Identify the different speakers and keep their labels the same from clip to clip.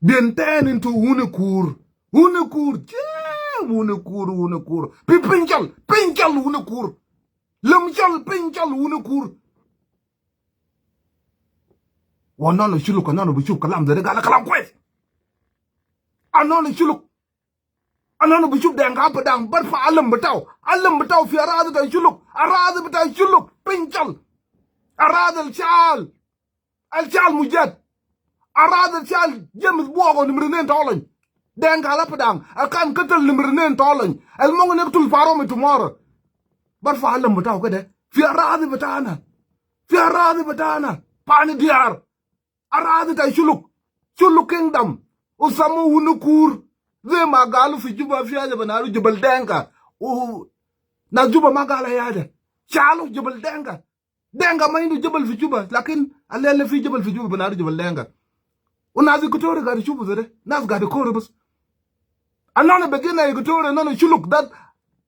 Speaker 1: Then turn into Wunkur. Wunkur. Yeah, Wunkur. Pinchal, Wunkur. Lumchal, Pinchal, Wunkur. One on the Shuluk, another Bishop Kalam, the Gala Kalam Quest. Another Shuluk. Another Bishop Dinka Padang, but for Alam Batao, if you are rather than Shuluk, a rather than Shuluk, Pinchal. A rather child. Al Chal Mujat. A rather child, James walk on the Meridian Tolling. Then Galapadang, I can't cut the Meridian Tolling. I'll mong to follow me tomorrow. But for Alam Batao, Fiaradi Batana. Fiaradi Batana. Pani Diar. A rather than Shuluk Kingdom. Osamu Wunkur. They Magalu Fijuba Fiaja Banaru Jubal Danka. Oh, Najuba Magala Yada. Chalu Jubal Danka. Danga mind Jubal Fijuba. Lakin, a lele Fijubal Fijuba Banaru Jubal Danga. Unazi Kutora got a chubu, Nas got a chorus. Another beginner, you go another chuluk that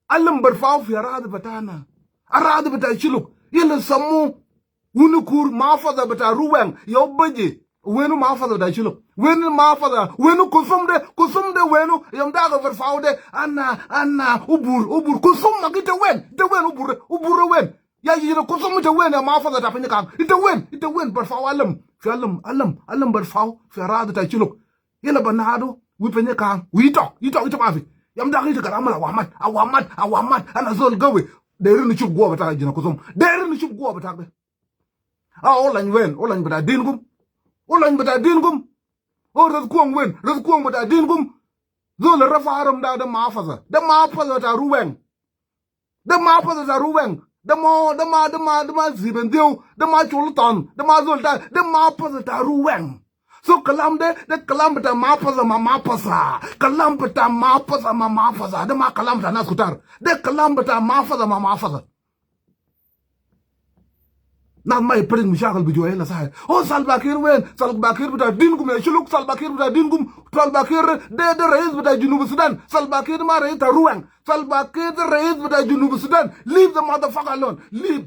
Speaker 1: Alam Barfau Fiarada Batana. Arada Bata Chuluk. Yellow Samu Wunukur, Mafada Bata Ruang, your budget. Wenu Mafada da Chuluk. Wenu Mafada, Wenu Kusumde, Wenu, Yamdaga Verfaude, Anna, Ubur, Kusum, get a win, the win, Ubur win. Ya you know Kusum to win a Mafada Tapinakam. It's a win, but for Alam. Alam Barfau, Ferrada Tachuluk. Yella Banado, Wic Panyikang, we talk, Mavi. Yamdaki to Karamala, Wamat, and a soul go. There in the ship go about Jinakosum. There in the ship go about all and when, all and but I dingum. All and but I dingum. Oh, the Kwong win, the Kwong but I dingum. Though the Rafarum da the Mafaza. The Mafaza are ruang. The Mafaza are ruang. The ma zibendio, the ma chulutan, the ma zolta, the ma pasata ruang. So kalamde, the kalambata mapasa mamapasa, kalambata mapasa mamapasa, the ma kalambata naskutar, the kalambata mafasa mamafasa. Not my pretty Mishakal Bujoela side. Oh, Salbakir wen, Salbakir with a dingum, Shuluk Salbakir with a dingum, Salbakir, the race with a Junub Sudan, Salbakir Marita Ruang, Salbakir the race with a Junub Sudan. Leave the motherfucker alone. Leave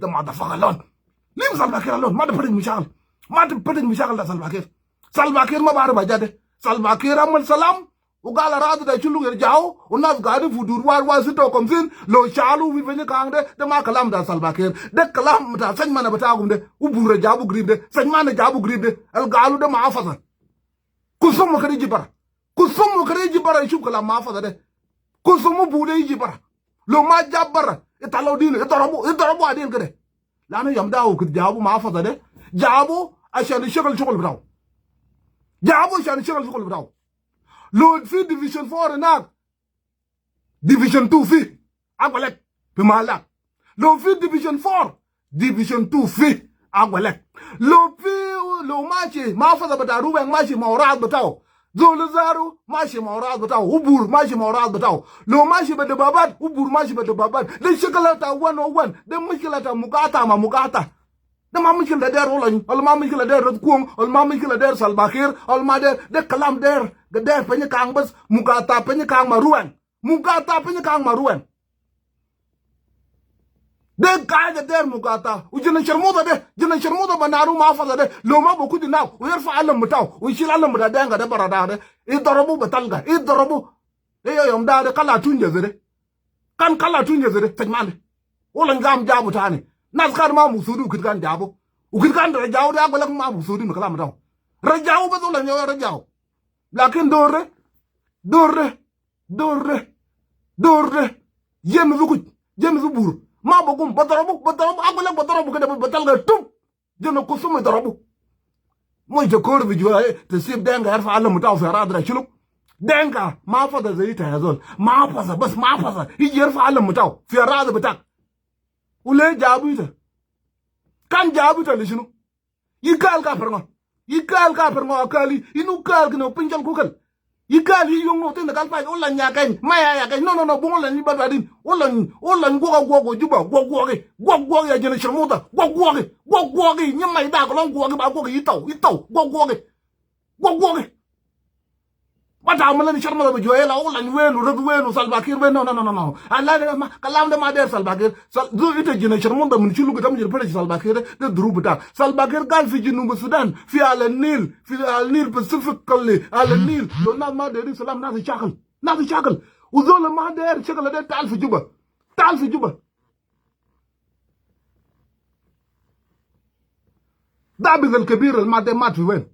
Speaker 1: Salbakir alone. Mother putting Mishakal. Mother putting Mishakal Salbakir. Salbakir Mabar Bajade. Salbakir Amal Salam. Ugala Rada da Chulu Jao, Unas Gadi Fudurwa was it or comes in, Lo Chalu, Wic Panyikang, the Makalam da Salbakir, the Kalam da Senman Batagum, Ubura Jabu Grib, Senman Jabu Grib, El Galu de Mafasa. Kusumu Karijibara. Kusumu Karijibara Shukala Mafasa. Kusumu Bude Jibara. Lo Majabara, Italodin, Itarabu Adin Gade. Lana Yamdao could Jabu Mafasa. Jabu, I shall sugar chocolate brown. Jabu shall sugar chocolate brown. Lord Fi Division 4 and up. Division 2 Fi. Agwalek. Pimalak. Lord Fi Division 4. Division 2 Fi. Agwalek. Lord Fi Lo Machi. Mafada Bataru and Machi Maurad Batao. Zolazaru. Machi Maurad Batao. Ubur Machi Maurad Batao. Lo Machi Bat the Babat. Ubur Machi Bat the Babat. The Chocolata 101. The Mikilata Mugata. The Mamikil there all Mamikil there Kuang, all Mamikil there Salbakir, all Mother, the Kalam there, the there Panyikang Bas, Mugata Panyikang Maruan. Mugata Panyikang Maruan. The guy that there Mugata, we didn't Shermoda there, General Shermoda Banaru Mafa there, Loma Bokudi now, we're for Alam Matao, we shall Alam Danga, the Barada, Idorobu Batanga, Idorobu, Ayam da, the Kala Tunja there. Can Kala Tunja there, Tagman. All and Gam Jabutani. nas kan ma musudu ukit kan jabo ukit kan rajao da ko lak ma musudu no kala mataw rajao ba zola nyaw rajao lakin dorre jem zubur ma bogum badarabu agola badarabu kada batal ga tum jeno kusum darabu moy je kor bi jwa te sib denga yarfa Allah mutaw fi radra shuluk denga ma fada zai ta yazol ma fasa hiji yarfa Allah mutaw fi radra batak ule jabu ita kan jabu ta lishinu yikal ka perno akali inu kal kino pinjal kukal yikal yi yong no te nakal fa olla nya kan maya ya kan no bungo la ni badadin olla gogo juba gogo ya jena shirmuta gogo nyama ida ko lon gogo ba gogo itaw gogo bata amala ni sharma ba joyela olla ni wenu salbakir no Allah ma kalam da ma der salbakir zo ita jena shirmunda mun chulu gam jir pare salbakir de drubuta salbakir gal fi jinu Sudan fi al Nil Pacific kalli al Nil do na ma der salam na shakal وذول ما داير شغله ده تعال في جوبا دابز الكبير المادة مات في وين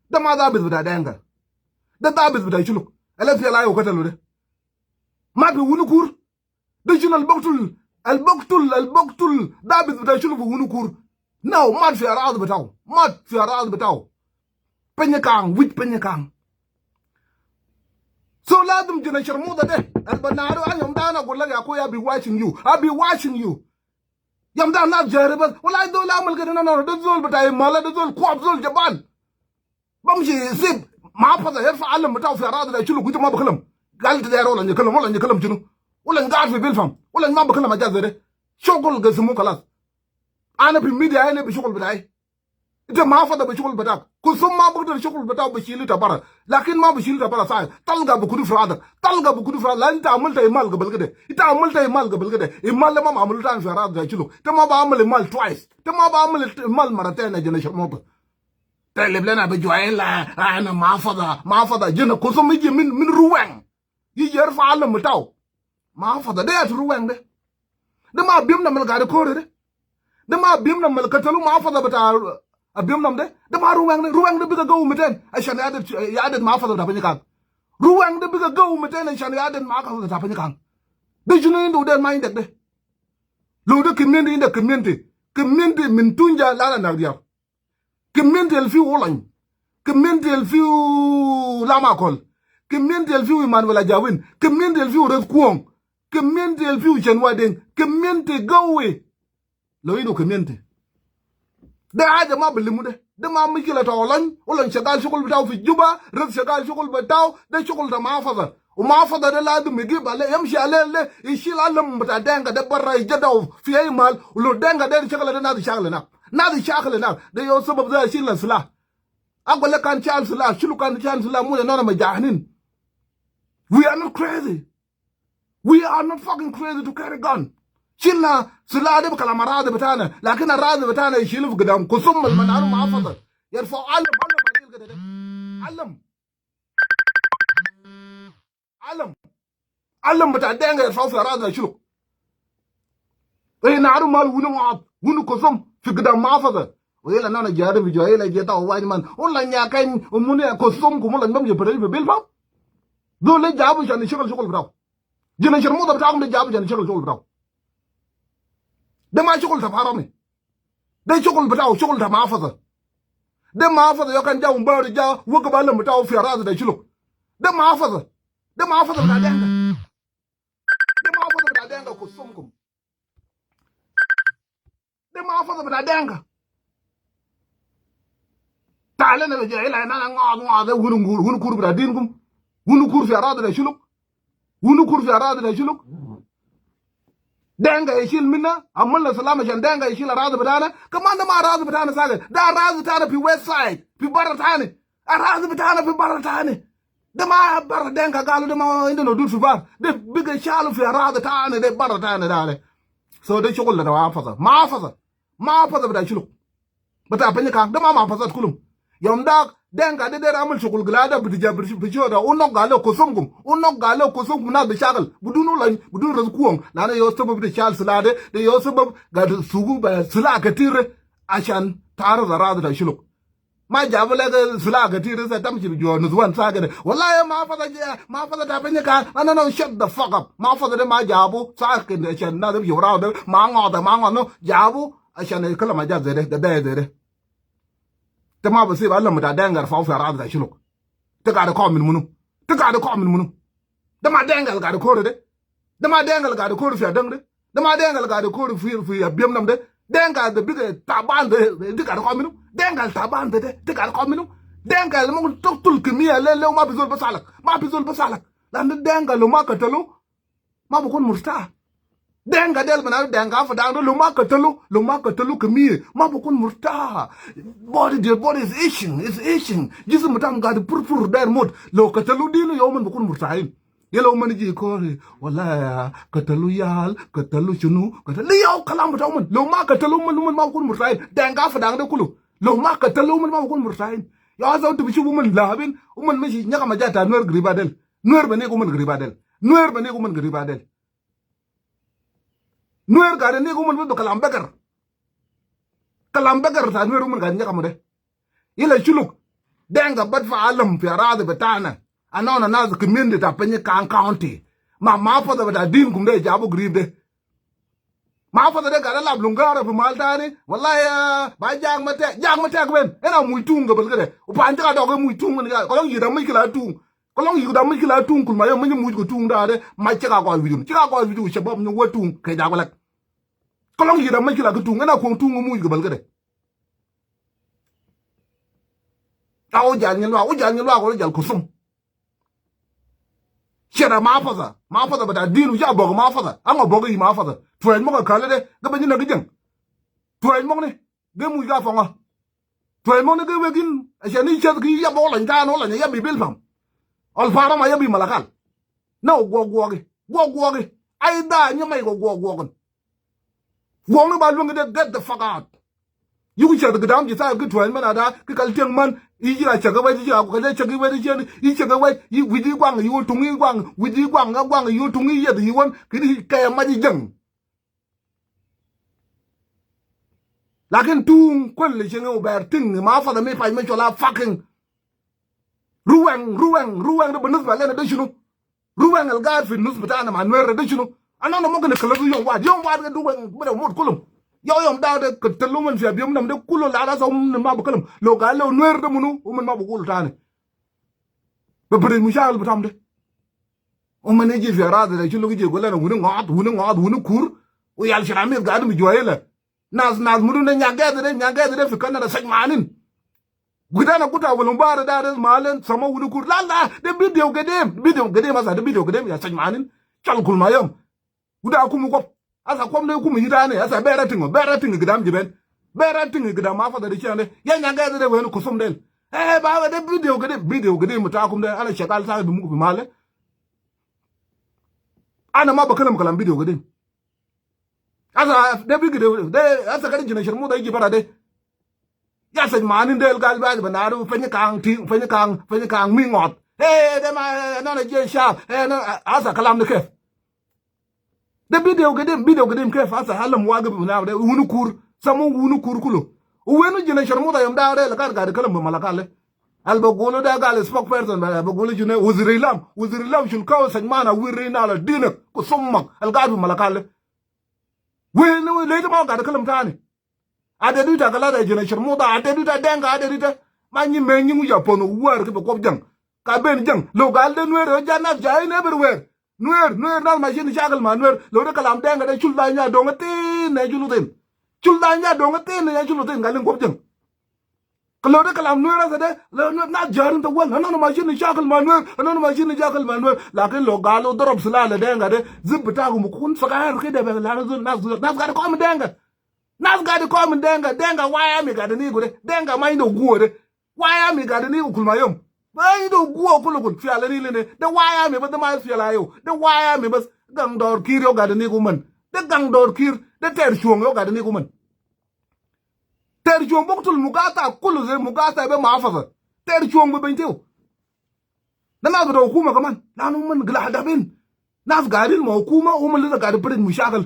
Speaker 1: ده ما دابز بتاع دانجا ده دابز بتاع شلوك الا في لا يقتلوا ده ما في ونكور ده شنو البقتل دابز بتاع شلوك ونكور نو مات في اراضي بتاعه بنيكان ويت بنيكان So ladum jina sharmuda de albanaru an yamdana golla ya ko ya be watching you yamdana jareba wala do la amal gana no do zol batay mala do zol ko zol jaban bamshi sib ma fada yarfa alam mutaw fi arad da chulu gujuma bakalam galta da yaro lan kalam jinu wala ngar fi bilfam wala ma bakalam ajazere shogol gasmu kalas ana bi media ana bi shogol batay ita ma fada bi shogol batak kusum ma bugdar shogol bataw bi shilu tabara lakin ma bi shilu tabara sa talga bu kudu fra lan ta amulta imal gabal gade imal ma amul tan fi arad da chulu ta ma ba amul imal twice ta ma ba amul imal maratayn jina sharmuta تقلب لنا بجوعين لا انا ما فضا جنا كسم يجي من روان يجي يرفع علم متاو ما فضا ده روان ده ما بيمنا من الغار كور ده ما بيمنا من القتلو ما فضا بتاع بيمنا ده ما روان ده بيجا جو 200 عشان يعدد ما فضا بتاع كان روان ده بيجا جو 200 عشان يعدد ما فضا بتاع كان ده جنين ده ما عندك ده لو ده كمينتي من تونجا لا نغير كمينتي الفيو أولان كمينتي الفيو لاماكول كمينتي الفيو إيمان ولا جاوين كمينتي الفيو رزقوان كمينتي الفيو شنوادين كمينتي قوي لو يدو كمينتي ده حاجة ما بلمو ده ما مشكلة أولان شغال شغل بتاعه في جوبا رز شغال شغل بتاعه ده شغل ده محافظة ومحافظة ده لازم يجيب عليه يمشي عليه يشيل علم بتاع دانجا ده برا يجدعه في أي مال ولو دانجا ده شغله ده نادي شغله نادي شاكل ده يو سبب ده يشيل السلاح اقول لك كان شال سلاح شنو كان شال سلاح مو انا مجاهنين we are not fucking crazy to carry gun شيلنا سلاح ده بكلام راضي بتاعنا لكن الراضي بتاعنا يشيله في قدام كسم المنار محافظه يرفع علم بتاع الدنيا يرفعوا في راضي يشيله اي نعرف مال ونو كسم في قدام محافظة ويلا نانا جاري في جوائي جيتا وواج من ولا نياكين وموني كسوم كمولا نمجي بريل في بيلفا دول جابوا جاني شغل براو جانا شرموطة بتاعهم دي جابوا جاني شغل براو ده ما شغل تفارمي ده شغل بتاعه شغل تمحافظة ده محافظة يوكان جاو مباري جاو وقبالا بتاعه في راضي ده شلو ده محافظة بتاع دينغا كسومكم ده ما فضل بتاع دانكا تعالنا بجاهل انا نقعد ونكور بتاع دينكم ونكور في اراضي ده شلوك دانكا يشيل منا عملنا سلام عشان دانكا يشيل اراضي بتاعنا كمان ده ما اراضي بتاعنا ساكت ده اراضي بتاعنا في ويست سايد في برا ثاني اراضي بتاعنا في برا ثاني ده ما برا دانكا قالوا ده ما عندنا دود في بار ده بقى شالوا في اراضي ثاني ده برا ثاني ده سو ده شغل ده ما فضل بتاع شلوك بتاع بنيكان ده ما فضل كلهم yom dak denga de ramul shukul glada bidija bijoda unok galo kusumkum na bishakal budunu lan budun razkuong lana yo sabab de chal salade de yo sabab ga sugu ba sala katire ashan tar zarad da shuluk ma jabala ga sala katire sa tamchi bijo nuzwan saga wallahi ma fada da banya ka ana no shut the fuck up ma fada de ma jabu sakin de chan na de yora de ma ngono jabu ashan kala ma jazere da dere tama ba sai ba Allah mu da dangar fa fa ra da shi lok ta ga da ko min munu da ma dangal ga da ko de da ma dangal ga da ko fi dang de da ma dangal ga da ko fi biyam nam de dangal da biga taban de ga da ko minu dangal taban de ga da ko minu dangal mu tul kimiya le ma bizul basalak lan dangal ma ka talo ma bu kun murta denga del bana denga fa dang lo ma katalo kemi ma bukun murta body is itching jisu mutam ga de purpur der mod lo katalo dinu yo man bukun murtain yelo man ji ko wala katalo yal katalo chunu katalo yo kalam mutam man lo ma katalo man ma bukun murtain denga fa dang de kulu lo ma katalo man ma bukun murtain ya za to bichu man labin man meji nyaka ma jata nuer gribadel nuer bane ko man gribadel nuer ga ne ko mun do kalam bakar ta nuer mun ga nyaka mude ila chuluk denga bad fa alam fi arad betana anona naz kiminde ta Panyikang County ma fa da din kum de jabu gribe ma fa da ga la blungara fi maltani wallahi ba jang mate ben ena muy tunga bal gade u pa anja do ga muy tunga ga ko yi da mi kila tung kul ma yo mun muy ko tung da de ma ci ga ko widu shabab ñu watung kay da ko lak kolong yira ma kila tung ena ko tung muy ko bal gade aw jal ñu wa ko jal ko sum shera ma fa ba da dinu ja bo ma fa anga bo ga ma fa tuel mo ka kale de ga ba ñu na gijeng tuel mo ne ga muy ga fa nga tuel mo ne ga wegin a shani chat gi ya bo lan ta no lan ya bi bil fam al fara ma ya bi malakal no go ai da ñu may go wong ba lu ngi get the fuck out yu cha da dam ji sa ga tuel man ada ka kal teng man yi ji cha ga ba ji ko ka cha ga ba ji yi cha ga ba yi wi ji gwang yu tung yi gwang wi ji gwang ga gwang yu tung yi ya di won ki ka ma ji jeng lakin tung kwel le chenga uber ting ma fa da me pa me chola fucking ruwang da banus ba le da shinu ruwang al gar fi nus betana ma nwer da shinu anana mo gane kala yo wa ga duwang bada mod kulum yo yom da de kataluman fi abiyum nam de kulo la da so ma bu kulum lo ga lo nwer da munu man ma bu kulu tane ba bere mu shal betam de o man ji fi arada da shinu ge gola na wunu kur o yal shirami ga dum joyela nas munu na nyagade de fi kanada sajmanin gudana kuta wulumbara da malen sama Wunkur lalla de video gede masa de video gede ya sajmanin chal kul mayam guda kumu ko asa komne kumu hitane asa beratingo gidam jiben beratingo gidam ma fa da chande ya nyanga de wenu kusum del ba de video gede mutakum de ala shakal sa bi mu bi male ana ma bakalam kalam video gede asa de video de asa kadin jina shirmu da yiji bara de ya sajmanin del gal ba banaru Panyikang mi ngot de ma na je sha na asa kalam de kef de video gede kef asa halam wa gabi na de Wunkur samu Wunkur kulo wenu jina sharmu da yam da de la ga de kalam malakale alba golo da gal spokesperson ba golo jina wuzirilam shul kaw sajmana wirina la dina ko somma al gabi malakale wenu le ma ga de kalam tani ade duta kala da jina sharmu da ade duta denga ade duta manyi menyi mu japono war ke ko jang ka ben jang lo gal de nuer jana jay ne everywhere nuer na machine jagal ma nuer lo de kalam denga de chulda nya do ngati ne juludin ne juludin galin ko jang lo de kalam nuer sa de lo na jarin to wal na machine jagal ma nuer lakin lo galo drop sala le denga de zibta ko mu kun fakar ke de la na ga ko mu denga nas ga de ko mun denga waya mi ga de ni gure denga mai no guore waya mi ga de ni kulmayom mai do guo kulukul fi ala ni le ne de waya mi ba de mai fi ala yo de waya mi bas gang dor kir yo ga de ni guman de gang dor kir de ter chuong yo ga de ni guman ter chuong boktul mugata kullu ze mugata be mafaza ter chuong be benteu na ga hukuma kaman lanu man gla hadabin nas gadil ma hukuma umul da gadi prin mushakal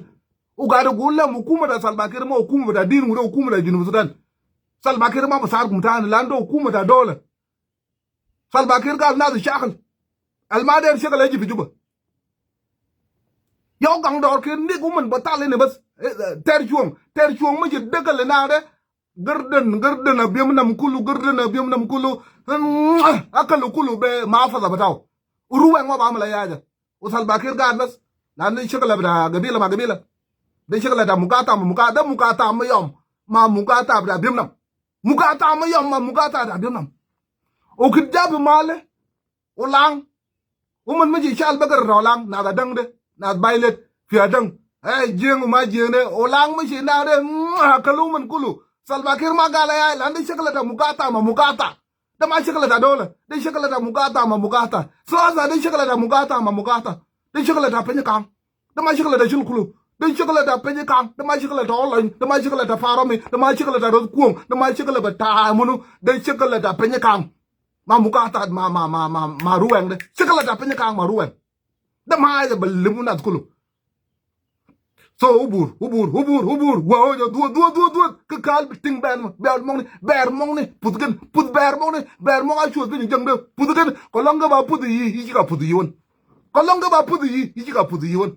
Speaker 1: u gadi gulla hukuma da salbakir ma hukuma da din mu hukuma da junub sudan salbakir ma basar kumtan lando hukuma da dole salbakir gal nas shakal almader shakal yaji fi juba yow gang dor ke ndik umman batale ne bas ter chuong ma ji degal na de garden abiyam nam kulu akalu kulu be mafaza bataw uruwa ngo ba mala yaja usal bakir gad bas nan ni shakala bada gabila ma gabila de shakala da mukata ma yom ma mukata bada abiyam nam mukata ma yom ma mukata da abiyam nam o kidjab male ulang uman ma ji shal bagar rolang na da dang de na bailet fi adang jeng ma jeng de ulang ma shi na de akalu man kulu salbakir ma gala ya lande shakala da mukata ma mukata da ma shakala da dole de shakala da mukata ma mukata so za de shakala da mukata ma mukata de shakala da Panyikang da ma shakala da shulkulu de shakala da Panyikang da ma shakala da online da ma shakala da farami da ma shakala da kuong da ma shakala da ta munu de shakala da Panyikang ma mukata ma ruweng de shakala da Panyikang ma ruweng da ma ya balimuna kulu so ubur wow yo du ke kal ting ber mong ni put ber mong a chu bin jang de put gen ko longa ba put yi ka put yi won ko longa ba put yi ka put yi won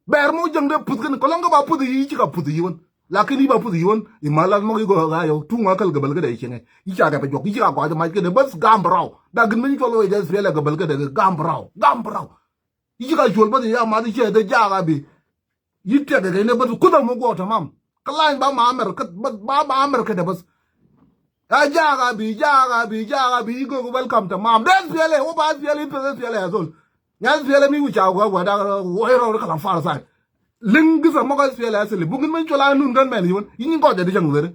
Speaker 1: ber mo jang de put gen ko longa ba put yi ka put yi won lakini ba put yi won i malal mo go ga yo tu nga kal gabal ga de chenge yi ka ga ba jok yi ka ko ma ke de bas gambraw da gen min ko lo de fele gabal ga de gambraw yi ka jol ba ya ma de che de ja ga bi yitte ga ne bas kuda mu go tamam kallan ba ma amerika ba amerika da bas jaga bi go welcome tamam des fele o ba fele azol nyal fele mi wucha go da wo hero kala fara sai lingi sa mo ga fele asli bu ngin men chola nun gan men yun yin ko da de jangu re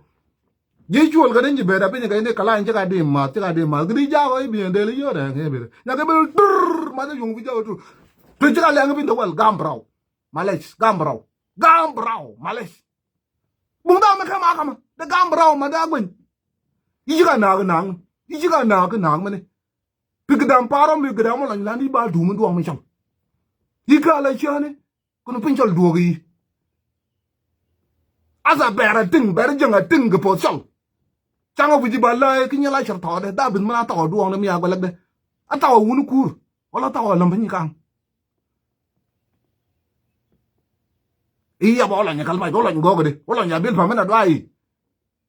Speaker 1: ye chol ga den be da pe ga ne kala en ga de ma gri jago bi en de le yo da ke be na ga be dur ma de yung bi jago tu to ga le nga bi wal gambraw Males, gambraw, males. Bunda me kama, the gambraw madagwin. Ijiga nag mane. Pigdam paro mi gdam lan landi ba dumu do amcham. Yika la chane, kono pinchol duogi. Asa bera ting ber janga ting po chol. Changa buji bala kinya la char tawde da bin mana taw duong na mi agbalak de. Atawa Wunkur, wala tawa lam Panyikang. Iya ba ola nyakal mai ola ngoga de ola nyabil pa mena dai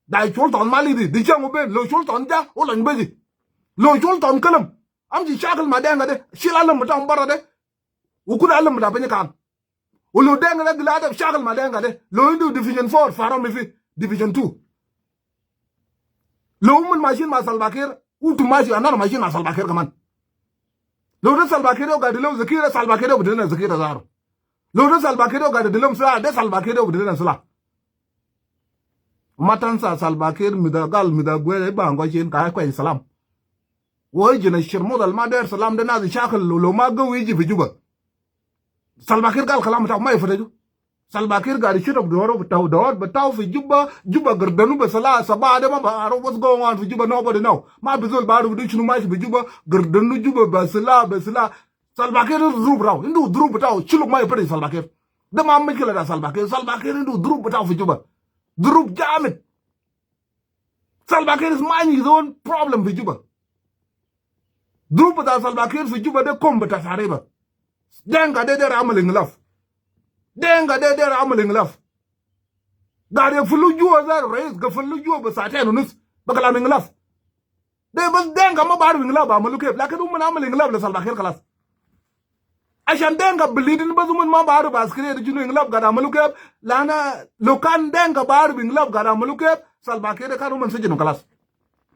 Speaker 1: dai chol ton mali di chango be lo chol ton ja ola nbeji lo chol ton kalam am ji shakal ma denga de shilalam mata mbara de ukuda alam da Panyikang ulo denga de glada shakal ma denga de lo indu division 4 faro mi fi division 2 lo mun machine ma salbakir utu maji anana machine ma salbakir kaman lo de salbakir o ga de lo zakira salbakir o de na zakira zaro Loro salbakero ga de lom sala de salbakero de na sala matan sa salbaker midagal midagwe ba ngo chen ka kwa salam wo jina shirmo dal mader salam de na shakal lo ma go wi ji juba salbaker gal kalam ta mai fada ju salbaker ga shi rob doro taw fi juba gardanu ba sala saba de ma aro what's going on fi juba nobody know ma bizol ba ru chunu ma fi juba gardanu juba ba sala salbakir drub raw indu drub taw chuluk may pare salbakir dama mikila da salbakir indu drub taw fi juba drub jamit salbakir is minding his own problem fi juba drub ta salbakir fi juba de kombata sareba denga de ramaling laf gare fulu juwa za rais ga fulu juwa ba sa ta nus bakala min laf de bas denga ma bar min laf ba maluke lakin mun amaling laf la salbakir khalas Ashan denga belidin bazumun ma baru baskire de junu inglab gada malukeb lana lokan denga baru inglab gada malukeb salbake de kanu man sejeno kalas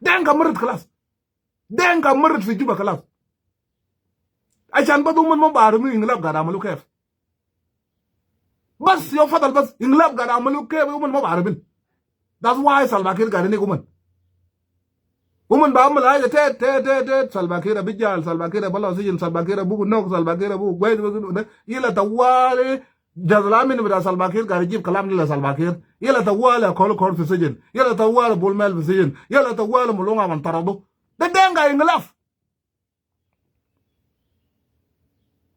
Speaker 1: denga murid fi juba kalas Ashan bazumun ma baru inglab gada malukeb bas yo fadal bas inglab gada malukeb man ma baru bin that's why salbake gada ne kuman Woman ba mu la te salbakira bijal salbakira bala sijin salbakira bugu nok salbakira bugu gwai yila tawale jazla min bida salbakir ga jib kalam la salbakir yala tawala kol fi sijin yala tawala bulmel fi sijin yala tawala mulunga man taradu de denga inglaf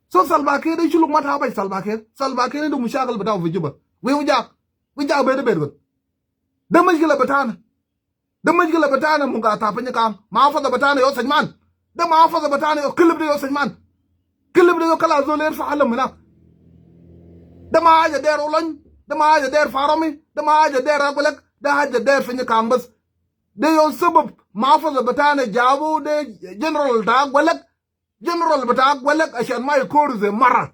Speaker 1: so salbakir de shuluk mata bay salbakir du mushakil bitaw fi juba wi wujak be de be de mashkila batana mu ga ta Panyikang ma fa da batana yo sajman de ma fa da batana yo kilib de yo sajman kilib de yo kala zoler fa alam na de ma ja der olon de ma ja der farami de ma ja der agolek de ha ja der Panyikang bas de yo sabab ma fa da batana jabu de general da agolek ashan ma yakor ze mara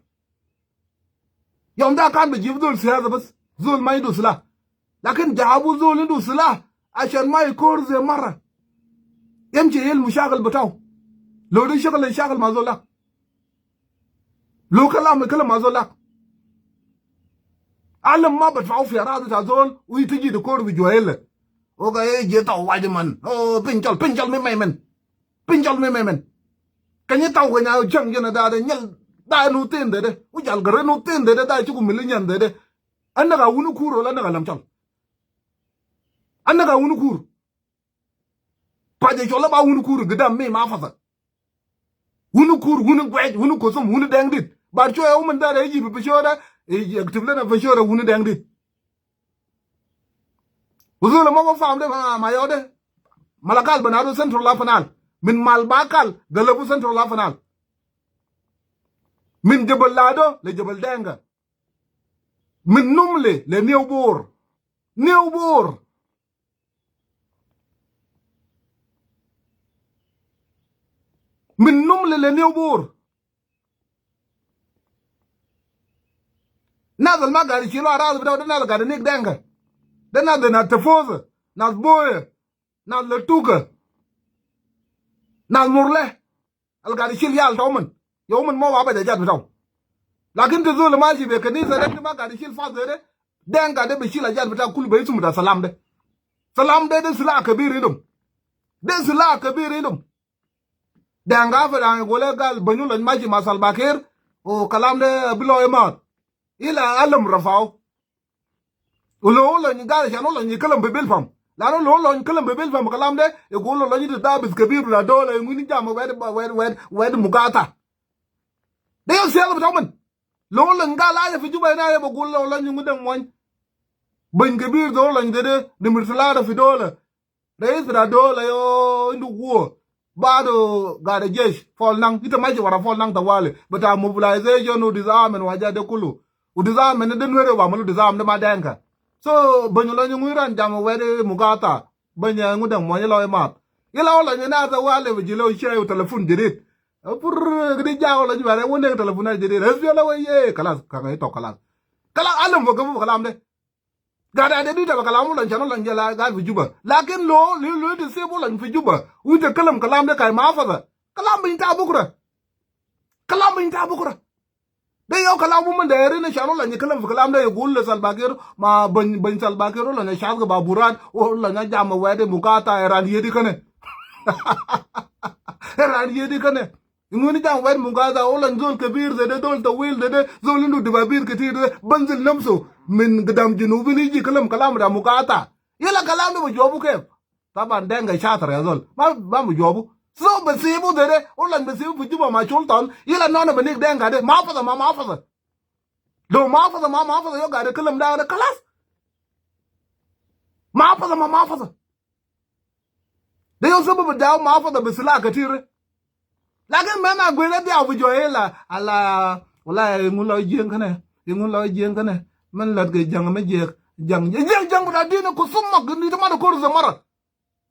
Speaker 1: yom da kan be jibdul siyaza bas zul ma yidu sila lakin jabu zul yidu sila عشان ما يكون زي مرة يمشي هي المشاغل بتاعه لو ده شغل ما زول لو كلام ما زول علم ما بدفعوا في أراضي تزول ويتجي دكور بجوهيل اوكي جيتاو واجمان او بنجل ميمن كان يتاو كنا جنگ جنا دا نوتين ده وجال غره نوتين ده دا چكو مليان ده انغا ونو كورو لا نغا لمچال annaga wunukur paje chola ba wunukur gidam me ma fasa wunukur wunu gwej wunu kosum wunu dengdit bar cho yow man dara yi bi shora e active na bi shora wunu dengdit wuzula mo fam de ma yode malakal banado central la fanal min mal bakal galabu central la fanal min jabal lado le jabal denga min numle le newbor min numle le newbor nazal ma gari chilo araz bida na gari nik denga dana na tafoza na boye na letuka na murle al gari chil yal tawman yawman mo wa ba da jat bitaw lakin te zul ma jibe kanisa de ma gari chil fa de denga de be chila jat bitaw kul be sum da salam de sila kabiridum denga fa da gole gal banu lan maji masal bakir o kalam de bilo emat ila alam rafao ulo lo ni gal jano lo ni kalam be belfam la lo ni kalam be belfam kalam de e golo lo ni da bis kabir la dole ngini jam wed mugata de yo sel ba tamen lo ngala ya fi juba na ya ba golo lo ni ngudang mon ban kabir do lo ni de mirsala da fi dole reis da dole yo ndu wo bado gada jesh fall nang ita maji wara fall nang tawale bata mobilization u disarm waja de kulu u disarm ne den were wa malu disarm de madenka so banyo lo nyuran jam wede mugata banya ngudang mo yelo mat yelo lo nyina ta wale bijilo share telephone dirit pur gidi jawo lo jibare wonde telephone dirit resyo we ye kalas ka to kala alam bo gamu kalam de gada de dita kalamu lan chano lan jala ga fi juba lakin lo de sebo lan fi juba uje kalam de kai mafaza kalam bin ta bukura de yo kalamu man de rene chano lan kalam de gul salbakir ma ban salbakir lan shaz ba buran o lan jama wede mukata eran yedi kane ngoni jam wede mukata o lan zol kabir de dol tawil de zol ndu de babir ketir banzil namso min gadam junubi ni ji kalam da mukata yela kalam de jobu ke taban denga shatar yazol ma mu jobu so basibu de ulan basibu fujuba ma chulton yela nona banik denga de ma faza do ma faza yo ga de kalam da kalas ma faza de yo sabu da ma faza bisila katire lakin mema gwele dia fujo yela ala wala ngulo jeng kane man lat ge jang me je jang da dina ko summa gni de man ko zamara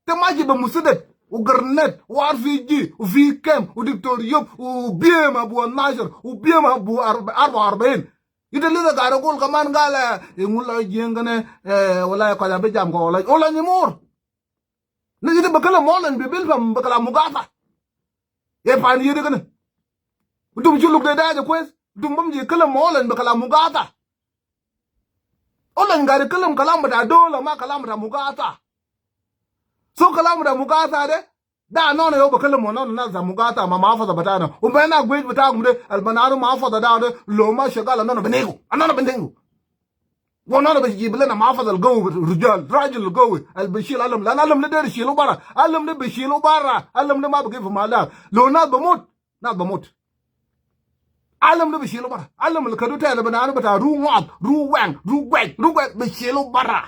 Speaker 1: te maji ba musudet u garnet u arfiji u fi kem u dictor yob u biema bu nasher u biema bu 44 ite le da ra gol kaman gala ngulo jengane wala ko da be jam ko wala ni mur ni ite bakala molan be bil fam bakala mugata e pan yede kana dum juluk de da kwes dum bam je kala molan bakala mugata olan gari kalam da dola ma kalam da mugata so kalam da mugata de da no ne yo bakala mo no na zamugata ma mafaza batana umbena gwej batagu de albanaro mafaza da de lo ma shagala no benego anana benego ونانا بجيب لنا محافظ القوي رجال راجل القوي اللي بيشيل علم لان علم ده يشيلوا برا علم ده بيشيلوا برا علم ده ما بقي في مالك لو ناس بموت ناس بموت علم ده بيشيلوا برا علم اللي كانوا تاني بنانا بتاع رو وعد رو وان رو وين رو وين بيشيلوا برا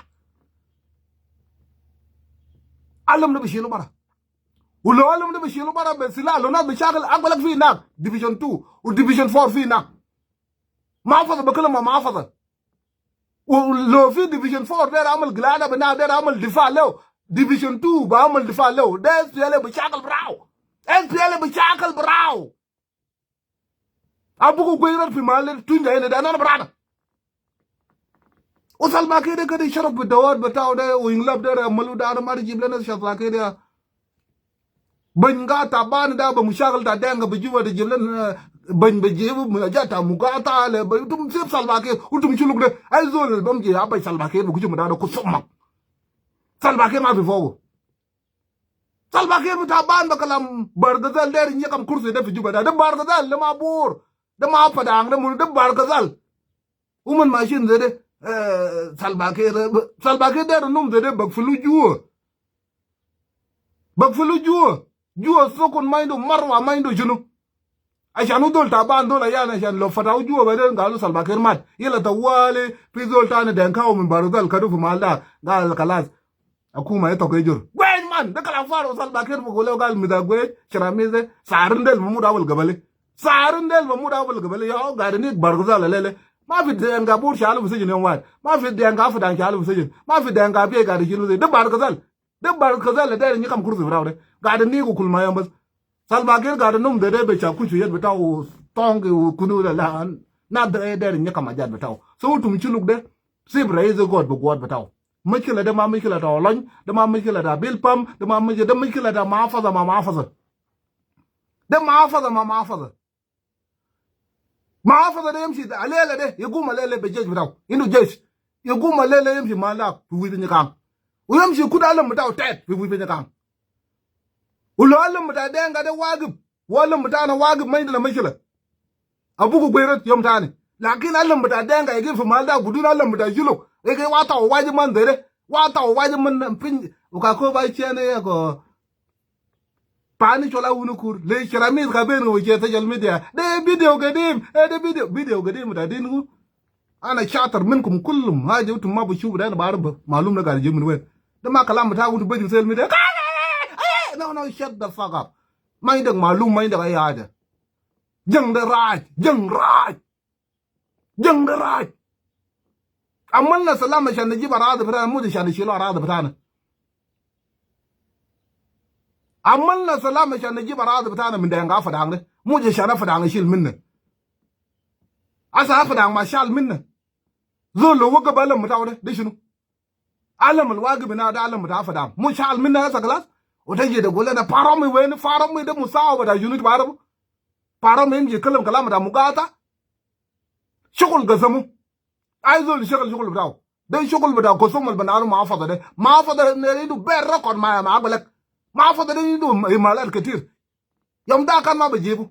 Speaker 1: علم ده بيشيلوا برا ولو علم ده بيشيلوا برا بسلاح لو ناس بيشغل اقبلك في هناك ديفيجن 2 وديفيجن 4 في هناك محافظه بكلمه محافظه ولو في ديفيجن 4 ده عمل قلاده بنا ده عمل دفاع له ديفيجن 2 بعمل دفاع له ده اس بي ال بيشغل براو اس بي ال بيشغل براو ابوكو غيرت في مال تونجا هنا ده انا برانا وصل ما كده يشرب بالدوات بتاعه ده وينلب ده عملوا ده ما يجيب لنا شطلا كده بنغا تابان ده بمشاغل ده دنگا بجيبه ده يجيب لنا بن بجيبه مجاتا مقاطع له بتم سيب سلباكير وتم شلوك ده اي زول البمجي ابي سلباكير بكجو مدانو كسمك سلباكير ما في فوق سلباكير تابان بكلام برغزال ده يكم كرسي ده في جوبا ده برغزال لما بور ده ما فدان ده من ده برغزال ومن ماشين ده سلباكير ده نوم ده بفلو جوا سوكون مايندو مروه مايندو جنو عشان دول تابان دول يعني عشان لو فتاو جوا بعدين قالوا سلباكير مات يلا توالي في دول تاني دنكاو من بارودال كانوا في مالدا قال خلاص akuma eto ko jor gwen man da kala faro sal bu gole gal mi da gwe chiramize sarundel mu da wal gabale yo gari ni barguzal lele ma fi denga bur shalu sejin en wat ma fi denga fudan shalu sejin ma fi denga be gari jilu de barguzal da ni kam kurzu brawde gari ni ko kulma yambas salbakir gari num de be cha kuchu yet betaw tong kunu la na de ni kam ajat betaw so tum chuluk de sibra is god bu god betaw مشكلة ده ما مشكلة ده أولان ده ما مشكلة ده بيلبام ده ما مشكلة ده محافظة ما محافظة ده محافظة ده يمشي عليه ده يقوم عليه بجيش بتاعه إنه جيش يقوم عليه يمشي مالاك في ويد نكام ويمشي كود علم بتاعه تات في ويد نكام ولو علم بتاع ده قاعد واقف وعلم بتاعنا واقف ما عندنا مشكلة أبوك بيرت يوم تاني لكن علم بتاع ده قاعد يجي في مالدا بدون علم بتاع جلو eke wata waji man dere wata waji man pin ukako ba chene ko pani chola Wunkur le chiramis ka ben ko je social media de video gadim de video gadim da dinu ana chatar minkum kullum haje utum ma bu shubu da ba malum na garje min wen da ma kalam ta gudu bajin social media no shut the fuck up mai da malum mai da ya da jang da raj عملنا سلام عشان نجيب اراضي بتاعنا مو عشان يشيلوا اراضي بتاعنا عملنا سلام عشان نجيب اراضي بتاعنا من دنگا فدان ده مو عشان فدان يشيل منا اسا فدان ما شال منا زول لو وقف علم بتاعه ده شنو علم الواجب هنا ده علم بتاع فدان مو شال منا هسه خلاص وتجي تقول لنا فارمي وين فارمي ده مساوي ده شنو تعرفوا فارمي يجي يتكلم كلام ده مقاطع شغل قسمه عايزول شغل بتاعه ده شغل بتاعه قسم البنانو محافظه ده محافظه عنده بير رقم ما اقول محافظه ده عنده مالات كتير يوم ده كان ما بجيبه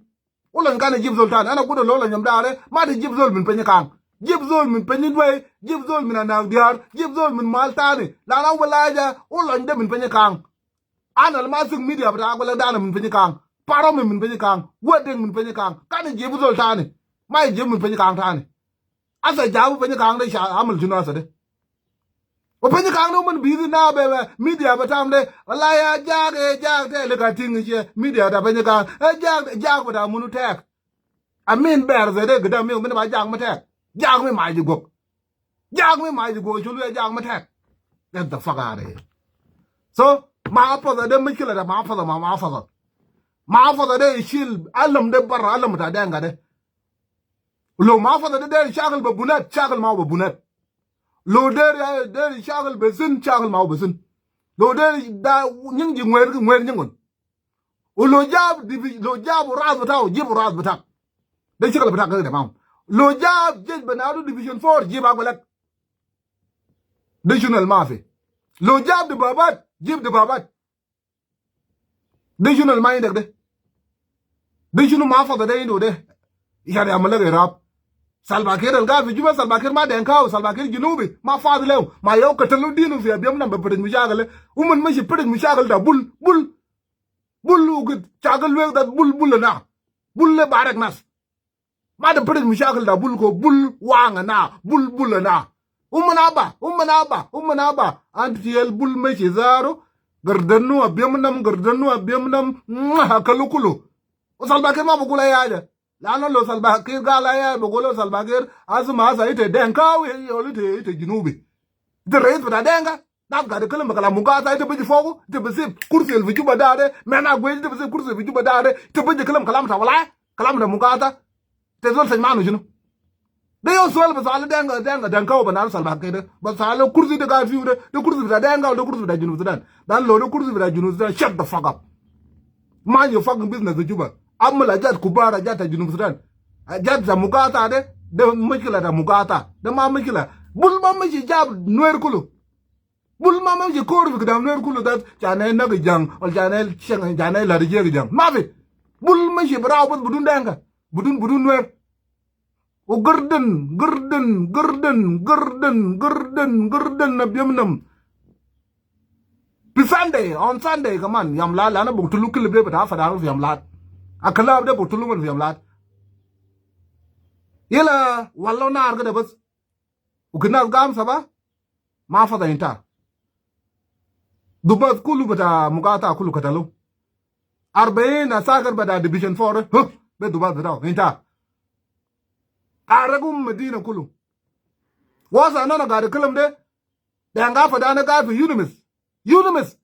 Speaker 1: ولا كان يجيب زول تاني انا اقول لولا يوم ده ما تجيب زول من بنيكان جيب زول من بنيدوي جيب زول من اناوديار جيب زول من مال تاني لا انا ولا حاجه ولا عنده من بنيكان انا لما اسق ميديا بتاع اقول ده انا من بنيكان بارو من بنيكان ودن من بنيكان كان يجيب زول تاني ما يجيب من بنيكان تاني asa jabu Panyikang de sha amal juna asa de o Panyikang no man bizi na be media batam de wallahi ya jag de le ka tingi je media da Panyikang jag da munu tek amin ber ze de gda mi min ba jag ma tek jag mi ma ji go chulu jag ma tek get the fuck out of here so ma fa da mikila da ma fa da shil alam de bar alam ta danga de لو ما فضل ده شاغل ببنات شاغل معه ببنات لو ده شاغل بسن شاغل معه بسن لو ده نينجي غير نينغون ولو جاب راس بتاعه جيب راس بتاعك ده شغل بتاعك ده معه لو جاب جيب بنادو ديفيجن 4 جيب اقول لك ده شنو المافي لو جاب دبابات جيب دبابات de junal mai de junu ma fa de ndo de ya de amala ga rap Salva Kiir el gafi juba Salva Kiir ma den kaw Salva Kiir junubi ma fa lew ma yow ka talu dinu fi abiyam nam ba pere mi jagale umman ma shi pere mi jagal da bul ugu jagal we da bul na bul le barak nas ma da pere mi jagal da bul ko bul wanga na bul na umman aba antiyel bul me shi zaro gardannu abiyam nam hakalukulu Salva Kiir ma bugula yaja lano lo Salva Kiir gala ya bugolo Salva Kiir azuma sa ite denka we yoli ite junubi ite reis bada denga na ga de kala makala mugata ite biji fogo ite bisi kursi el vijuba dare mena gwe ite bisi kursi vijuba dare ite biji kala kalam ta wala kalam da mugata te zol sai manu junu de yo sol ba sala denga ba na Salva Kiir ba sala kursi de ga fiu de kursi bada denga de kursi bada junu sudan dan lo de kursi bada junu sudan shut the fuck up mind your fucking business de juba amala jat kubara jata junub sudan jat za mugata de mukila da mugata de ma mukila bul ma mi jab noer kulu bul ma mi kor bi da noer kulu da jane na jang ol jane cheng jane la je jang ma fi bul ma ji braw budun denga budun noer o gurden na biamnam on Sunday come on yamla la na buk tulu kilibre ba fa da yamla akala de buk tulu man yamla yela wallo na arga da bas ukina gam saba ma fa da inta dubat kulu bata mugata kulu katalo 40 na sagar bada division 4 be dubat da inta aragum medina kulu wasa na ga da kalam de nga fa da na ga fi Unimis.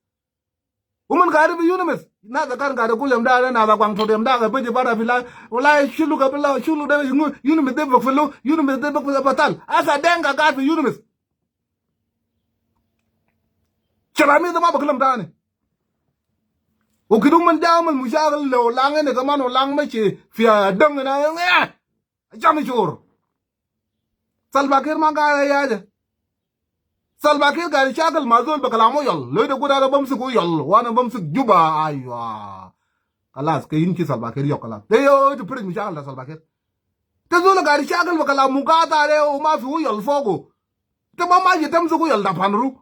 Speaker 1: Woman ga bi Unimis. Na da kan ga da kullum da na da kwang to dem da ga beje bara fila. Wallahi shulu ga billa shulu da Unimis de bak filo Unimis de bak batal. Asa denga ga bi Unimis. Charami da ma baklam da ne. O kidum man jamal mushagal lo lang ne zaman o lang ma ce fi dang na ya. Jami jor. Salva Kiir ma ga ya Salva Kiir ga shagal mazul bakalamo yol lo de gudara bamsu ko yol wana bamsu juba aywa kalas ke yinki Salva Kiir yo kalas de yo de prin shagal da Salva Kiir te zo ga shagal bakalamu ga ta re o ma fi yol fogo te ma ma je tamsu ko yol da panru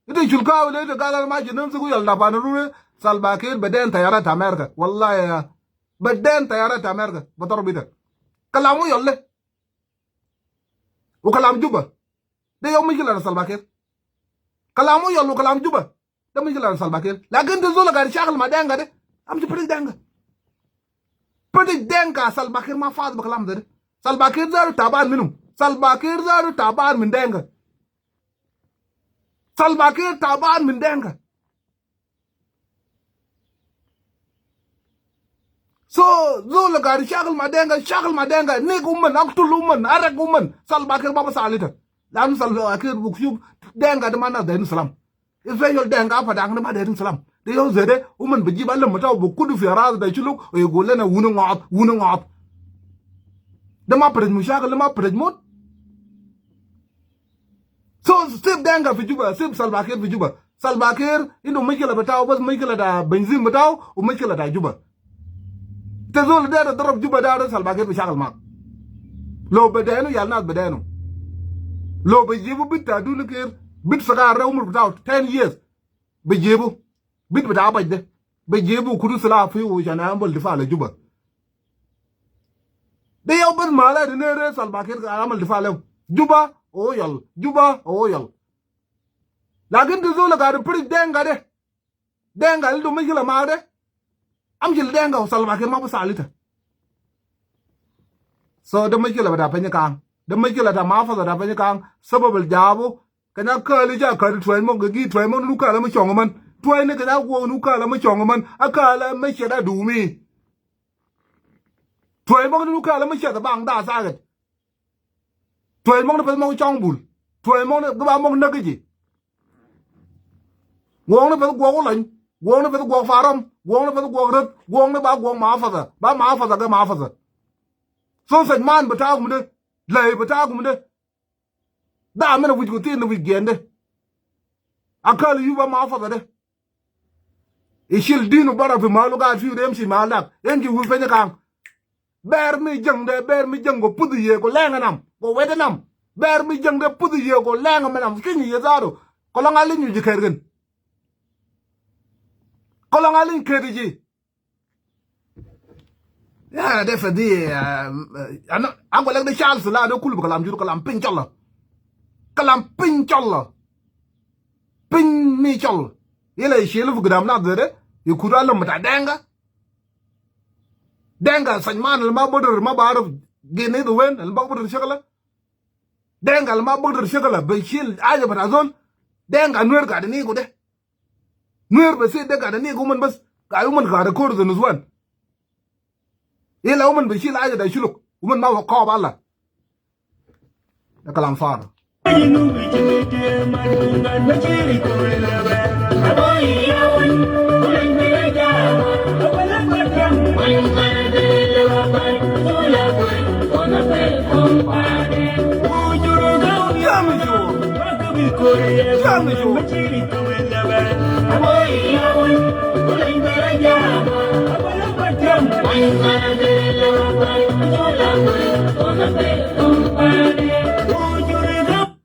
Speaker 1: ite julka le de gala ma je namsu ko yol da panru Salva Kiir beden tayara ta America wallahi beden tayara ta America bator bida kalamu yol le o kalam juba de yow mi jila Salva Kiir kalamu yollu kalam juba de mi jila Salva Kiir lakin de zo la gar shagal ma denga de am ci president Salva Kiir ma faad ba kalam de Salva Kiir zaru taban minum Salva Kiir zaru taban min denga Salva Kiir taban min denga so zo la gar shagal ma denga ne gumman aktul umman arak umman Salva Kiir ba salita lan Salva Kiir bu yub denga de mana de salam ife yol denga Padang de ma de salam de yo zede umman bi jiba lam taw bu kudu fi raz da chulu e golena wunu ngat de ma prej mushagal ma prej mot so sip denga fi juba sip Salva Kiir fi juba Salva Kiir indo mikila bataw bas mikila da benzin bataw o mikila da juba te zol de darab juba da Salva Kiir bi shagal ma lo bedenu yalna bedenu lo bejibu bita dulu Kiir bit saga ra umur bitaw 10 years bejibu bit bita abajde bejibu kudu sala fi o jana ambal difa la juba de yow ban mala de nere Salva Kiir ga amal difa la juba o yal lakin de zo la ga pri denga lu mi la ma de am jil denga Salva Kiir ma ba salita so de mi la bada Panyikang de mi la da ma fa da Panyikang sababul jabu kana kali ja kali twai mo gi twai mo nu kala ma chongo man twai ne kana wo nu kala ma chongo man akala ma sheda dumi twai mo nu kala ma sheda bang da sa ga twai mo ne pa mo chong bul twai mo ne ga mo na gi wo ne pa go lan wo ne pa go faram wo ne pa go rat wo ne ba go ma fa da ba ma fa da ga ma fa da so sa man ba ta mu de lay ba ta mu de da mena wuj ko tin wuj gende akal yu ba ma fa de ishil dinu bara fi malu ga fi dem si malak enji Wic Panyikang ber mi jang go pudu ye go lenga nam go wede nam ber mi jang de pudu ye go lenga manam kini ye zaro kolonga linyu jikergen kolonga lin kediji ya de fadi ana angole de Charles la de kulu kalam juru kalam kalam pincholla pin mi chol yele shelu gudam na de yukura lam ta denga sanman ma bodur ma baruf gene do wen al ma bodur shagala denga ma bodur shagala be shil aja barazon denga nuer ga ni gude nuer be se de ga ni gumen bas ga yuman ga da kor da nuzwan yela uman be shil aja da shuluk uman ma wa ko balla da kalam far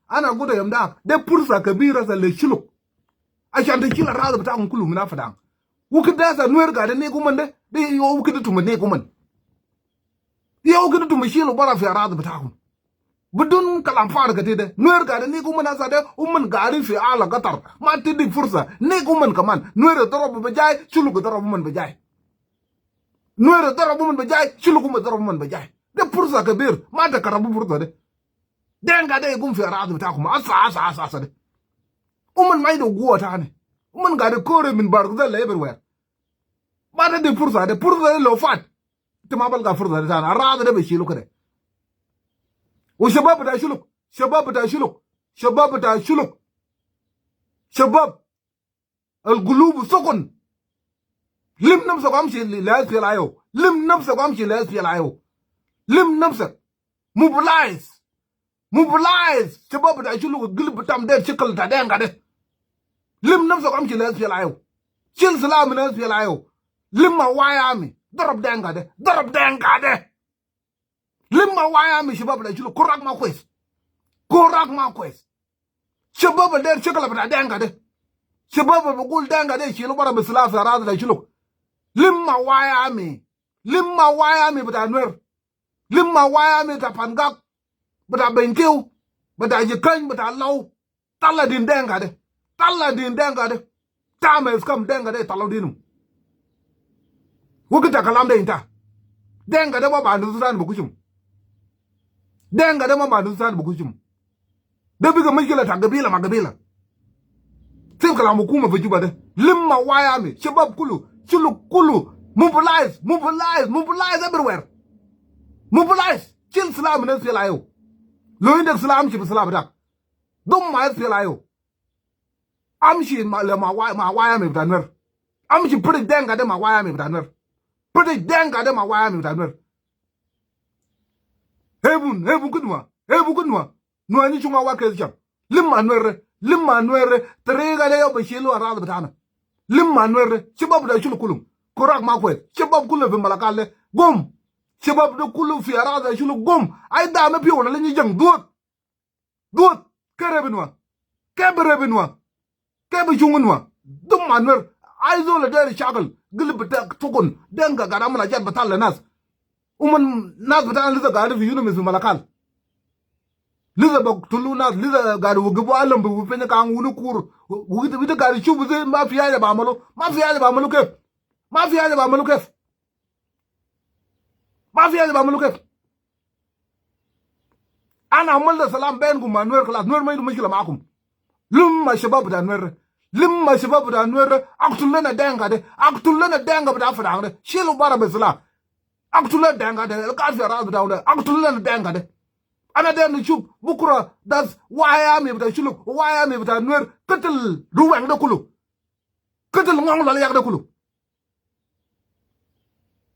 Speaker 1: ana guda yamda de pursa kabira za le shuluk ashan de kila raza bata kun kulu mina fadan wukida za nuer ga de ne guman de yo wukida tuma ne guman yo wukida tuma shilo bara fi raza bata kun بدون كلام فارغ كده نوير قاعد نيجو من هذا ومن قاعدين في أعلى قطر ما تدي فرصة نيجو من كمان نوير ضرب بجاي شلوك ضرب من بجاي نوير ضرب من بجاي شلوك ضرب من بجاي ده فرصة كبير ما تكربوا فرصة ده دين قاعد يقوم في أراضي بتاعكم أسا ده ومن ما يدو قوة تاني ومن قاعد كوري من بارغزال everywhere ما تدي فرصة ده فرصة لو فات انت ما بلقى فرصة ده تاني أراضي ده بيشيلو كده وشباب بتاع شلوك شباب القلوب سكن لم نفسك امشي لاس في العيو لم نفسك امشي لاس في العيو لم نفسك موبلايز شباب بتاع شلوك قلب بتاع مدير شكل تاع دين قاعده لم نفسك امشي لاس في العيو شيل سلام لاس في العيو لما وايامي ضرب دين قاعده لما وايامي شباب ده شلو كراك ما كويس شباب ده شكل بتاع دانغا ده شباب بقول دانغا ده شيلو برا بسلاف راضي ده شلو لما وايامي بتاع نور لما وايامي بتاع بانغاك بتاع بنكيو بتاع جكان بتاع لو تلا دين دانغا ده تعمل كم دانغا ده تلاو دينو وقت كلام ده انت دانغا ده ما باندوزان بكوشم denga da ma du san bugujum da biga mashkila ta gabila ma gabila sai kala hukuma fa juba da limma waya me shabab kulu mobilize everywhere chill salam na sai layo lo inda salam shi salam da dum ma sai layo amshi ma waya me danar amshi pudi denga da ma waya me danar Hebun kunwa nuani chunga wa kezjam limma nwere terega le yo beshilo arad betana limma nwere chibab da chulu kulum korak ma kwet chibab kulum fi malakale gom chibab da kulum fi arad da chulu gom ay da me piwo na lenyi jang duot kerebenwa kebe chungunwa dum manwer ay zo le dere chagal gilib ta tukun denga garamla jat batale nas ومن ناس بتاعنا لسه قاعدين في يونس في ملكال لسه بقتلوا ناس لسه قاعدوا يجيبوا علم Wic Panyikang ونكور وده قاعد يشوفوا زي ما في حاجه بعملوا كيف انا عملت سلام بينكم مع نوير خلاص نوير ما عنده مشكله معكم لما شباب بتاع نوير اقتل لنا دنگا بتاع فرعون شيلوا برا بسلا اقتل دنگا ده القاعد في راس بتاعه ده اقتل لنا دنگا ده انا ده نشوف بكره داس وايامي بتاع شلو وايامي بتاع نوير قتل روان ده كله قتل ngong la yak ده كله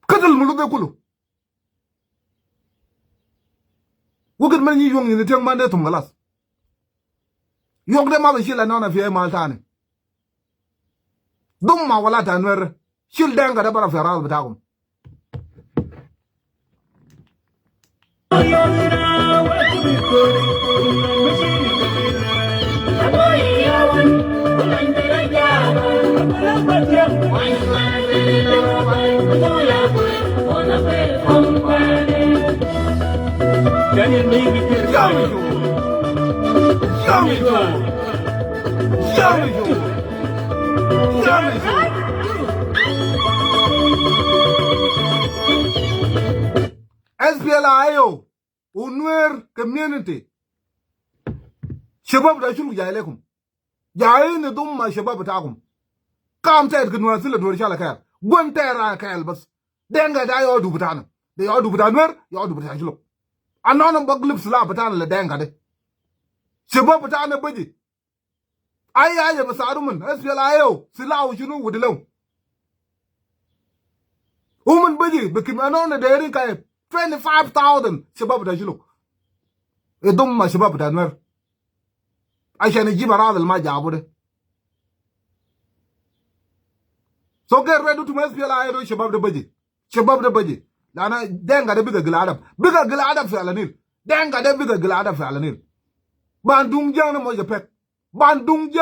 Speaker 1: قتل ملو ده كله وقت من يجون ينتهي ما ده تم خلاص يوم ده ما بيشيل انا في مال ثاني dum ma wala tanwer shil denga da bara feral bitakum SPLIO Unwer community Shabab da shulu jaye lekum jaye ne dum ma shabab takum kam ted gnwa sila dor shala kayal gon tera kayal bas denga da yo du butana de yo du butanwer yo du butan shulu anon baglib sila butana le denga de shabab butana baji ay ay basarumun SPLIO sila u shunu wudilaw umun baji bikim anon de rin kay 25,000 shabab da shulu edum ma shabab da nwer عشان يجيب اراضي اللي ما جابوا ده سو get ready to mess فيها ايرو شباب ده بجي لأن دينغا ده بيغا قل عدب في على دينغا ده بيغا قل عدب في على بان دونج جان مو يجبك بان دونج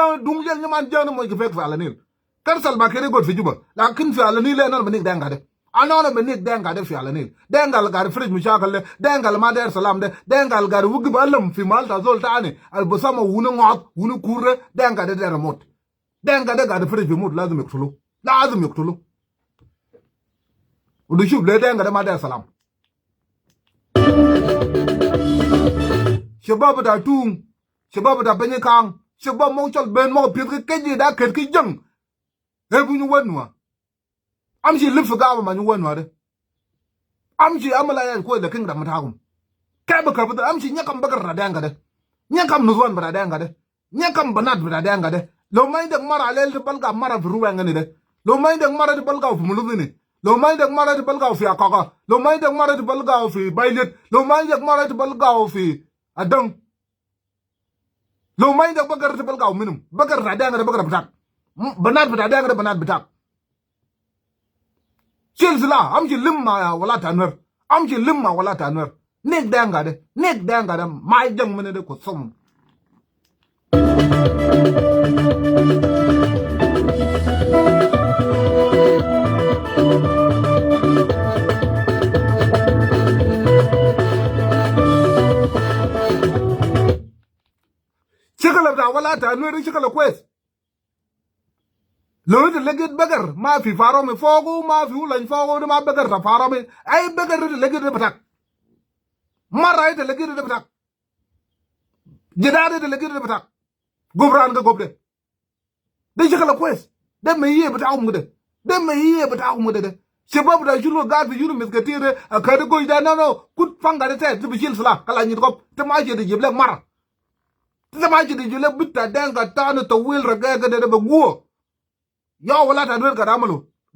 Speaker 1: جان نمان جان مو يجبك في على كرسل ما كيري قد في جوبا لكن في على نيل انا بنيك دينغا ده انا بنيك دينغا ده في على دينغا الغار فريج مشاكل دينغا ما دير سلام ده دينغا الغار وغب علم في مالتا زول تاني البسامه ونو نوت ونو كور دينغا ده دير موت دينغا ده غار فريج بيموت لازم يقتلوا ودشوف ليه دينغا ده ما دير سلام شباب دا توم شباب دا بنيكان شباب موشل بن مو بيت كجي دا كركي جن هبو ني ونوا amshi lifu gawa ma nyuwan wade amshi amala ya ko da kinga matakum kai baka fita amshi nyakam bakar da danga de nyakam nuzwan bada danga de nyakam banat bada danga de lo mai da mara lel de balga mara ruwa ngani de lo mai da mara de balga fu mulu ni lo mai da mara de balga fi akaka lo mai da mara de balga fi bailet lo mai da mara de balga fi adang lo mai da bakar de balga minum bakar da danga de bakar batak banat bada danga de banat batak Silsila, amji limma wala tanwer. Amji limma wala tanwer. Nek danga de, mai jang mene de kusum. Chikala da wala tanwer, chikala quest. لو لقيت بقر ما في فارمي فوقه ما في ولا فوقه ما بقر فارمي اي بقر لقيت بتاعك مره اي لقيت بتاعك جدار لقيت بتاعك غبران غبره ده شكله كويس ده ما هي بتاعهم ده ما هي بتاعهم ده شباب ده شنو قاعد في يونو مسكتير كده كوي ده نو كنت فان قاعد تاع تبشيل سلا كلا نيتكم تماجي دي جيب لك مره تماجي دي جيب لك بتا دنگا تانو طويل رجا كده بغو يا ولا تدور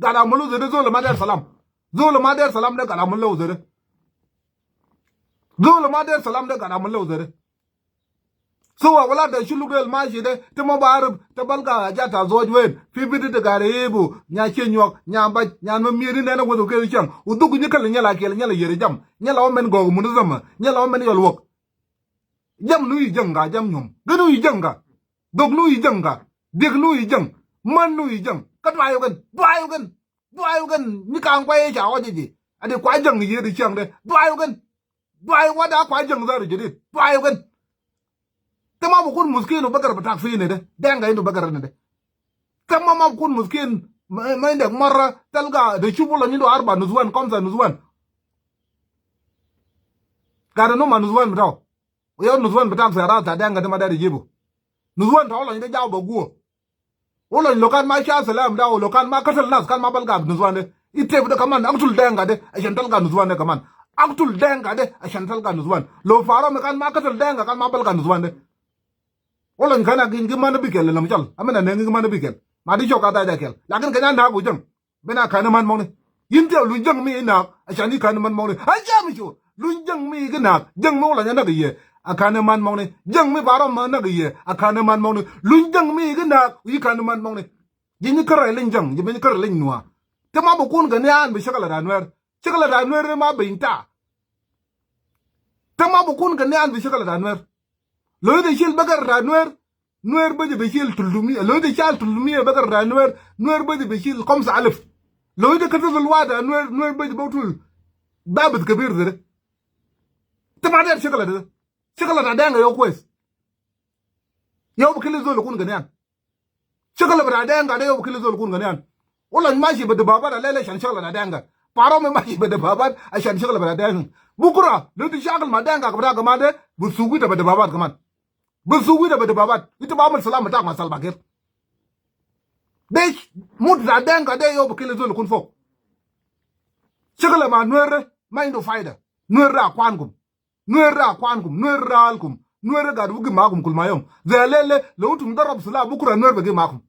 Speaker 1: قداملو زده زول ما دير سلام ده قداملو زده زول ما دير سلام ده قداملو زده سوا ولا ده شلو del ماشي ده تما بارب تبلغا جاتا زوج وين في بيد ده غاريبو nya chenyok nya ba nya no miri ne na wodo ke cham udugu nyikal nyala kel nyala yere jam nyala o men go mun zama nyala o men yol wok jam nuyi janga jam nyum ganu yi janga dog nuyi janga deg nuyi jang man nuyi jang ka dwayo gan ni kan kwaye jawo jiji ade kwa jang yi de chang de dwayo wada kwa jang za de dwayo gan tama bu kun muskinu bakar batak fi ne de denga indu bakar ne de tama ma kun muskin mai de marra talga de chubula ni do arba nuzwan komza nuzwan kada no manuzwan bitaw yo nuzwan batak fa ra ta denga de ma da jibu nuzwan tawla ni de jawo baguo wala lokan ma sha salam dawo lokan ma katal nas kan ma balga nuzwan de ite bu de kaman aktul denga de ashan talga nuzwan de kaman aktul denga de ashan talga nuzwan lo faro me kan ma katal denga kan ma balga nuzwan de wala kana gin mana bikel lam chal amena ne ngin mana bikel ma di joka da kel lakin kana na bu jang bena kana man mong ne yinte lu jang mi na ashan ni kana man mong ne ha ja mi chu lu jang mi gna jang mo la na ga ye akana man mong ne jang mi baro ma na ga ye akana man mong ne lu jang mi gna yi kana man mong ne jini kara len jang jini kara len nuwa te ma bu kun ganian bi shakala ranwer ma binta te ma bu kun ganian bi shakala ranwer lo de shil bagar ranwer نوير بدي بشيل 300 لو ده شال 300 بقر نوير بدي بشيل 5000 لو ده كتب الواد نوير بدي بوتول بابت كبير ده تبع ده شغله ده يو كويس يو بكل زول يكون غنيان شغله بعدين قاعد يو بكل زول يكون غنيان والله ماشي بدبابات لا عشان شغله دانغا بارو ماشي بدبابات عشان شغله بعدين بكره لو تشغل مع دانغا كبر كمان ده بسوقي بدبابات كمان بسوي ده بدبابات انت بعمل سلام بتاعك مع سلباكير ليش موت زادان قاعد يوب كل زول يكون فوق شغله مع نوير ما عنده فايده نوير اخوانكم نوير لكم نوير قاعد بيجي معكم كل ما يوم زي ليله لو انتم مدرب سلاح بكره نوير بيجي معكم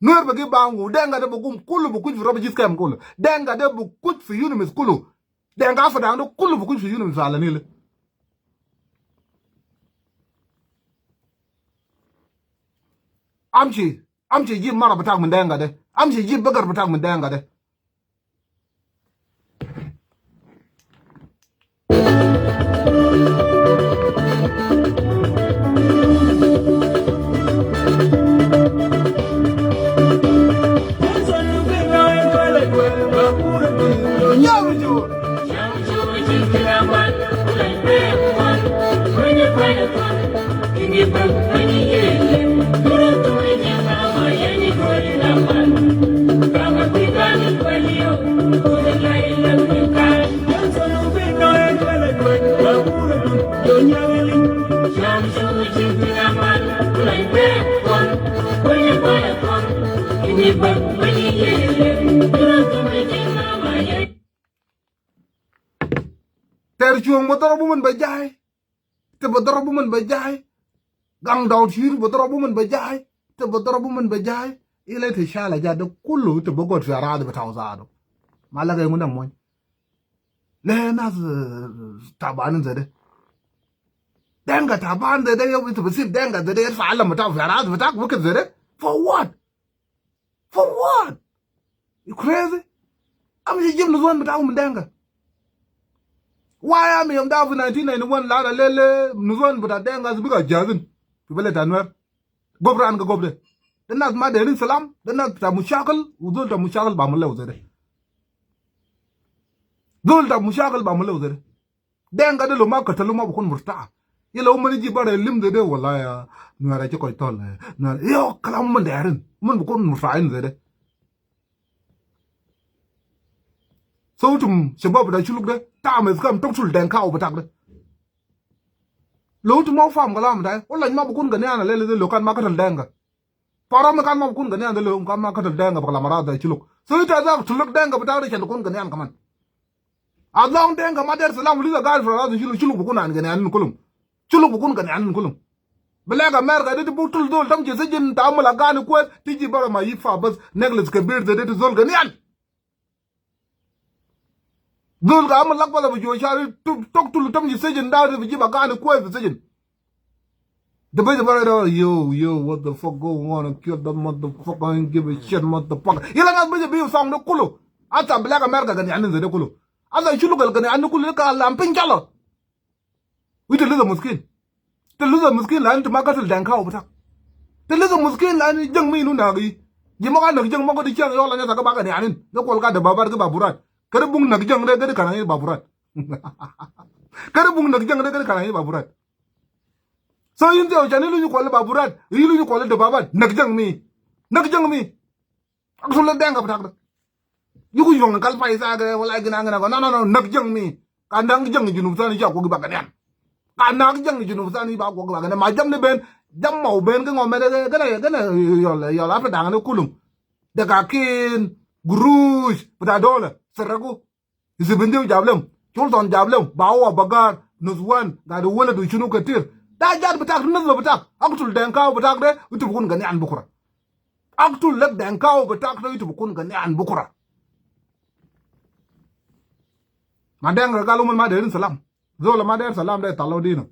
Speaker 1: نوير بيجي بانغو دنگا ده بقوم كله بكون في ربع جيس كام كله دنگا ده بكون في يونس كله دنگا فدا عنده كله بكون في يونس على نيله amshi jib mara batak mun danga de amshi jib bagar batak mun danga de terjuang botoro buman bajai te botoro buman bajai gang daud shir botoro buman bajai te botoro buman bajai ile te shala jado kullu te bogot fi arad betawzado malaga ngunda moy le nas taban zade denga taban zade yob te besib denga zade fa alam betaw fi arad betak buket zade for what you crazy am jim nuzon betaw mun denga why am I 1991 la lele nuzon buta denga zbiga jazin fi bele tanwer gobran ga gobre dan nas ma derin salam dan nas ta mushakil uzul ta mushakil ba mulla uzare dul ta mushakil ba mulla uzare denga de lo ma ka talu ma bukun murta yelo mani ji bare lim de wallahi ya nuara ci koy tol na yo kalam man derin man bukun murfa'in zade sautum shabab da chuluk de ta mai kam toksul den kaw batak de lo tu mo fam galam dai wala ma bukun ga ne ana lele lo kan ma katal denga paro me kan ma bukun ga ne ana lo kan ma katal denga bakala marada chuluk so ita za chuluk denga batak de chen kun ga ne an kaman adlong denga ma der salam li ga gal fra da chuluk bukun an ga ne an kulum chuluk bukun ga ne an kulum belaga mer ga de butul dol tam je sejin ta amala ga ne ko tiji bara ma yifa bas neglis ka bir de zol ga ne an dul ga amal lakbala bu jo shari tok tul tam ji sejin da de ji ba ga ne ko sejin the boy yo what the fuck go on and kill the motherfucker and give a shit motherfucker yela ngas be bi song de kulu ata belaga mer ga ne an de kulu ala chulu ga ne an kulu ka lam pinjalo wi de lu muskin te lu muskin la ant ma ka tul dan kaw butak te lu muskin la ni jeng mi nu na gi ji ma ga na jeng ma ko di chen yo la ne ta ga ba ga ne anin de kol ga de babar ga baburat kare bung nak jang de kana ni baburat kare bung nak jang de kana ni baburat so yin de jani lu ko le baburat yi lu ko le de babat nak jang mi ak so le denga batak yu ko yong kal fay sa ga wala gina ngana ko no nak jang mi kandang jang junu sa ni ja ko ba ga kanang jang junu sa ni ba ko ba ga ma jam ne ben jam mau ben ga ngom de ga yo la fa dang ne kulum de ka kin guruj pada dola seragu izibindiw jablem chulton jablem bawa bagar nuzwan gadu wala du chunu katir da jar batak nuzwa batak aktul denkaw batak de utu bukun gani an bukura aktul lek denkaw batak de utu bukun gani an bukura madang regalu man maderin salam zola mader salam de talodino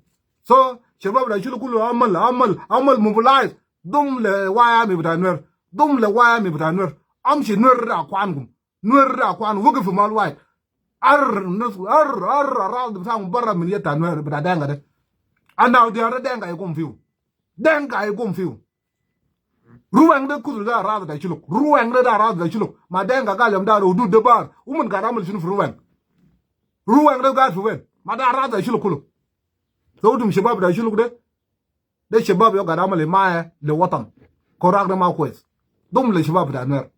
Speaker 1: so shabab da chulu kulu amal mobilize dum le waya mi batanwer dum le wa mi buta nur am shi nur da kwan gum nur da kwan wugu fu mal wai ar ra buta barra min yeta nur buta denga de anda di ara denga e gum fiu denga e gum fiu ruwang de kudu da ra da chuluk ruwang de da ra da chuluk ma denga ga lem da do du de bar umun ga ramal shinu ruwang de ga fuwen ma da ra da chuluk kulu so dum shabab da chuluk de shabab yo ga ramal ma le watan korak da ma kwes dum le shabab da ner